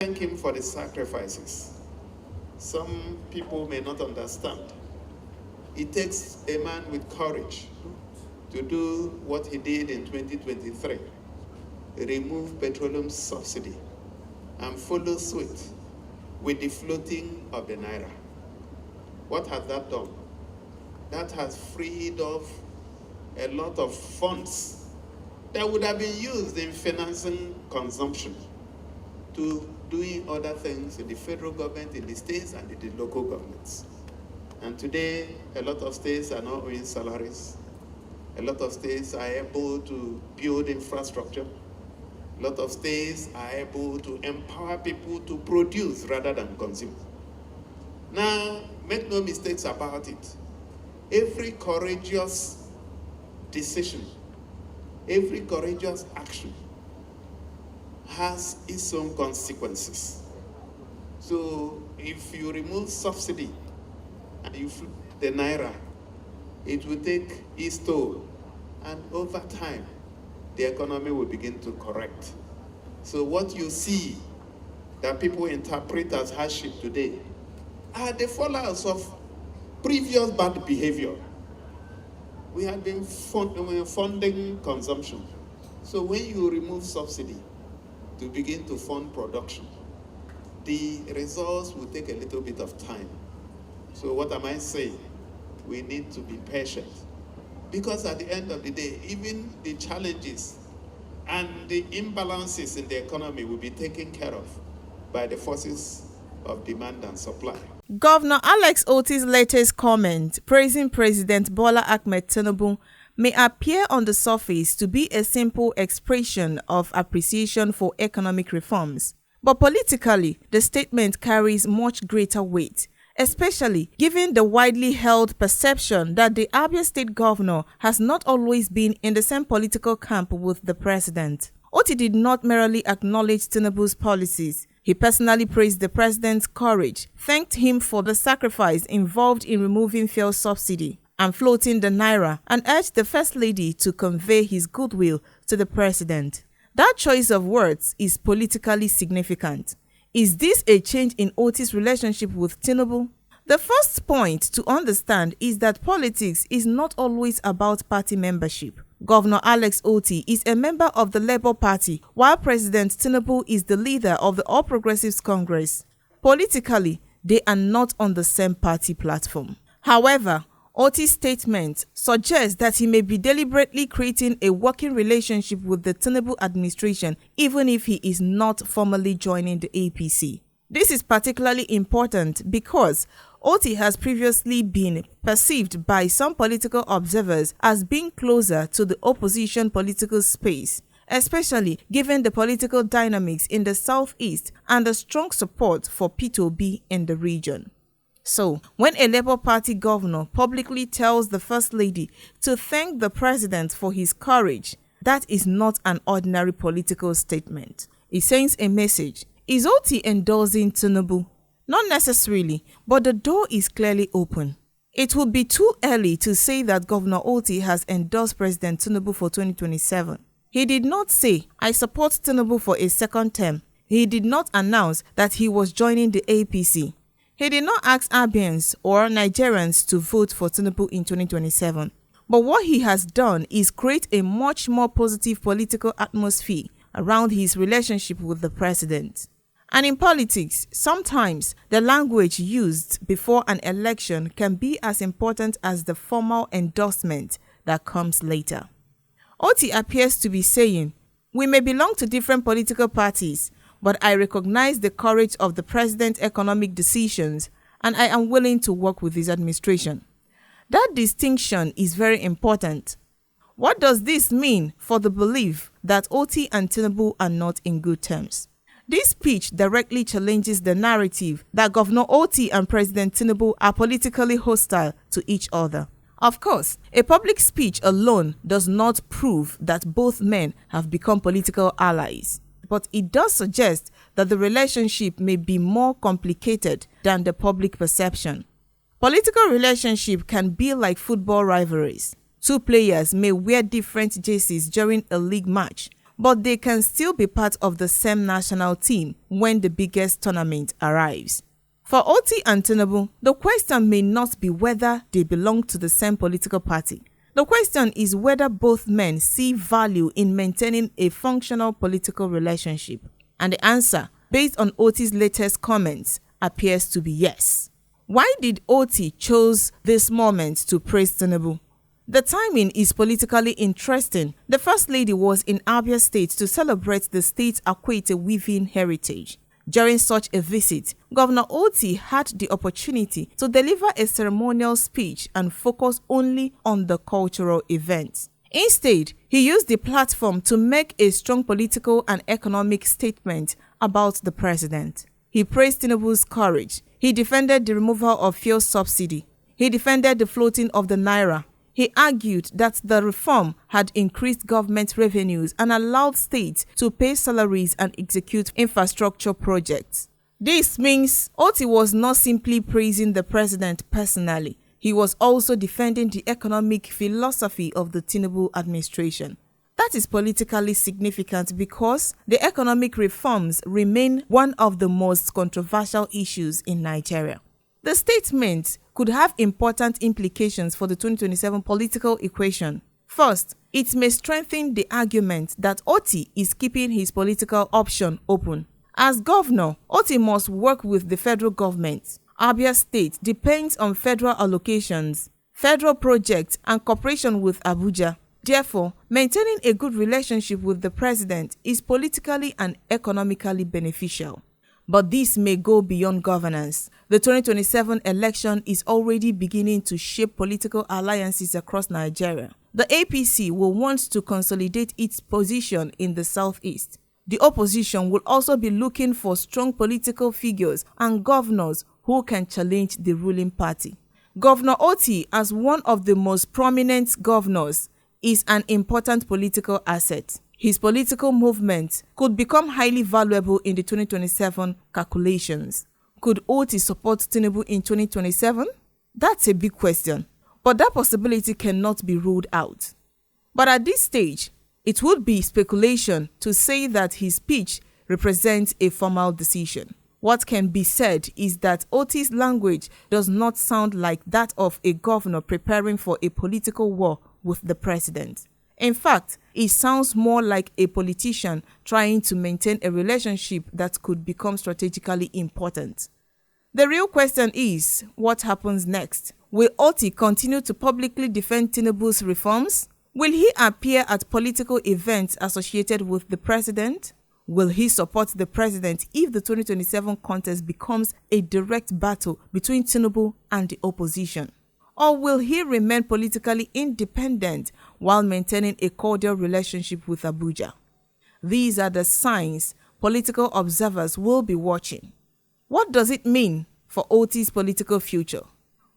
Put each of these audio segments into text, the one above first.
Thank him for the sacrifices. Some people may not understand. It takes a man with courage to do what he did in 2023, remove petroleum subsidy and follow suit with the floating of the naira. What has that done? That has freed up a lot of funds that would have been used in financing consumption to doing other things in the federal government, in the states, and in the local governments. And today, a lot of states are not owing salaries. A lot of states are able to build infrastructure. A lot of states are able to empower people to produce rather than consume. Now, make no mistakes about it. Every courageous decision, every courageous action has its own consequences. So if you remove subsidy and you flip the naira, it will take its toll. And over time, the economy will begin to correct. So what you see that people interpret as hardship today are the fallouts of previous bad behavior. We have been funding consumption. So when you remove subsidy to begin to fund production, the results will take a little bit of time. So what am I saying? We need to be patient. Because at the end of the day, even the challenges and the imbalances in the economy will be taken care of by the forces of demand and supply. Governor Alex Otti's latest comment praising President Bola Ahmed Tinubu may appear on the surface to be a simple expression of appreciation for economic reforms. But politically, the statement carries much greater weight, especially given the widely held perception that the Abia State Governor has not always been in the same political camp with the president. Otti did not merely acknowledge Tinubu's policies. He personally praised the president's courage, thanked him for the sacrifice involved in removing fuel subsidy and floating the naira, and urged the First Lady to convey his goodwill to the president. That choice of words is politically significant. Is this a change in Otti's relationship with Tinubu? The first point to understand is that politics is not always about party membership. Governor Alex Otti is a member of the Labour Party, while President Tinubu is the leader of the All Progressives Congress. Politically, they are not on the same party platform. However, Otti's statement suggests that he may be deliberately creating a working relationship with the Tinubu administration even if he is not formally joining the APC. This is particularly important because Otti has previously been perceived by some political observers as being closer to the opposition political space, especially given the political dynamics in the southeast and the strong support for P2B in the region. So, when a Labour Party governor publicly tells the First Lady to thank the president for his courage, that is not an ordinary political statement. It sends a message. Is Otti endorsing Tinubu? Not necessarily, but the door is clearly open. It would be too early to say that Governor Otti has endorsed President Tinubu for 2027. He did not say, "I support Tinubu for a second term." He did not announce that he was joining the APC. He did not ask Abians or Nigerians to vote for Tinubu in 2027. But what he has done is create a much more positive political atmosphere around his relationship with the president. And in politics, sometimes the language used before an election can be as important as the formal endorsement that comes later. Otti appears to be saying, "We may belong to different political parties, but I recognize the courage of the president's economic decisions and I am willing to work with his administration." That distinction is very important. What does this mean for the belief that Otti and Tinubu are not in good terms? This speech directly challenges the narrative that Governor Otti and President Tinubu are politically hostile to each other. Of course, a public speech alone does not prove that both men have become political allies, but it does suggest that the relationship may be more complicated than the public perception. Political relationship can be like football rivalries. Two players may wear different jerseys during a league match, but they can still be part of the same national team when the biggest tournament arrives. For Otti and Tinubu, the question may not be whether they belong to the same political party. The question is whether both men see value in maintaining a functional political relationship. And the answer, based on Otti's latest comments, appears to be yes. Why did Otti choose this moment to praise Tinubu? The timing is politically interesting. The First Lady was in Abia State to celebrate the state's Akwaite weaving heritage. During such a visit, Governor Otti had the opportunity to deliver a ceremonial speech and focus only on the cultural event. Instead, he used the platform to make a strong political and economic statement about the president. He praised Tinubu's courage. He defended the removal of fuel subsidy. He defended the floating of the naira. He argued that the reform had increased government revenues and allowed states to pay salaries and execute infrastructure projects. This means Otti was not simply praising the president personally. He was also defending the economic philosophy of the Tinubu administration. That is politically significant because the economic reforms remain one of the most controversial issues in Nigeria. The statement could have important implications for the 2027 political equation. First, it may strengthen the argument that Otti is keeping his political option open. As governor, Otti must work with the federal government. Abia State depends on federal allocations, federal projects, and cooperation with Abuja. Therefore, maintaining a good relationship with the president is politically and economically beneficial. But this may go beyond governance. The 2027 election is already beginning to shape political alliances across Nigeria. The APC will want to consolidate its position in the southeast. The opposition will also be looking for strong political figures and governors who can challenge the ruling party. Governor Otti, as one of the most prominent governors, is an important political asset. His political movement could become highly valuable in the 2027 calculations. Could Otti support Tinubu in 2027? That's a big question, but that possibility cannot be ruled out. But at this stage, it would be speculation to say that his speech represents a formal decision. What can be said is that Otti's language does not sound like that of a governor preparing for a political war with the president. In fact, it sounds more like a politician trying to maintain a relationship that could become strategically important. The real question is, what happens next? Will Otti continue to publicly defend Tinubu's reforms? Will he appear at political events associated with the president? Will he support the president if the 2027 contest becomes a direct battle between Tinubu and the opposition? Or will he remain politically independent while maintaining a cordial relationship with Abuja? These are the signs political observers will be watching. What does it mean for Otti's political future?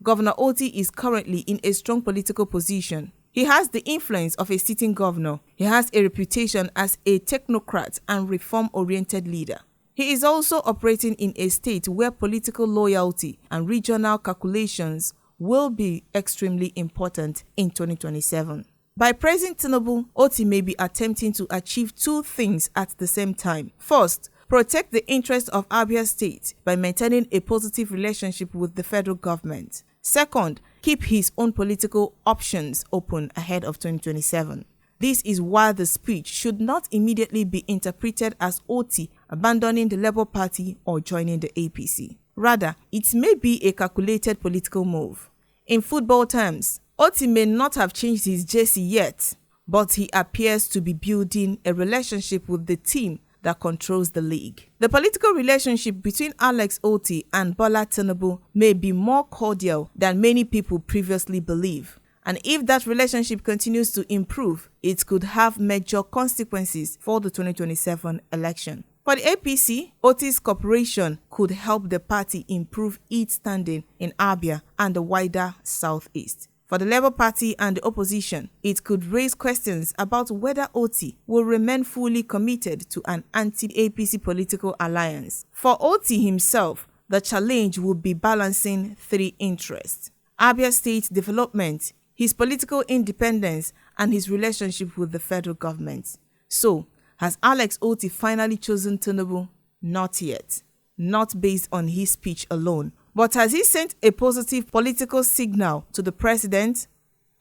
Governor Otti is currently in a strong political position. He has the influence of a sitting governor. He has a reputation as a technocrat and reform-oriented leader. He is also operating in a state where political loyalty and regional calculations will be extremely important in 2027. By praising Tinubu, Otti may be attempting to achieve two things at the same time. First, protect the interests of Abia State by maintaining a positive relationship with the federal government. Second, keep his own political options open ahead of 2027. This is why the speech should not immediately be interpreted as Otti abandoning the Labour Party or joining the APC. Rather, it may be a calculated political move. In football terms, Otti may not have changed his jersey yet, but he appears to be building a relationship with the team that controls the league. The political relationship between Alex Otti and Bola Tinubu may be more cordial than many people previously believe. And if that relationship continues to improve, it could have major consequences for the 2027 election. For the APC, Otti's cooperation could help the party improve its standing in Abia and the wider southeast. For the Labour Party and the opposition, it could raise questions about whether Otti will remain fully committed to an anti-APC political alliance. For Otti himself, the challenge would be balancing three interests: Abia State development, his political independence, and his relationship with the federal government. So, Has Alex Otti finally chosen Tinubu? Not yet. Not based on his speech alone. But has he sent a positive political signal to the president?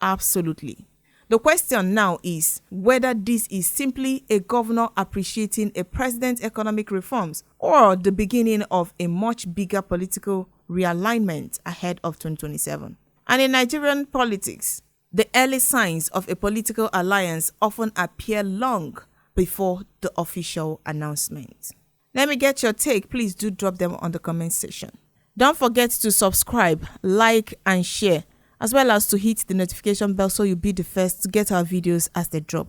Absolutely. The question now is whether this is simply a governor appreciating a president's economic reforms or the beginning of a much bigger political realignment ahead of 2027. And in Nigerian politics, the early signs of a political alliance often appear long before the official announcement. Let me get your take. Please do drop them on the comment section. Don't forget to subscribe, like, and share, as well as to hit the notification bell so you'll be the first to get our videos as they drop.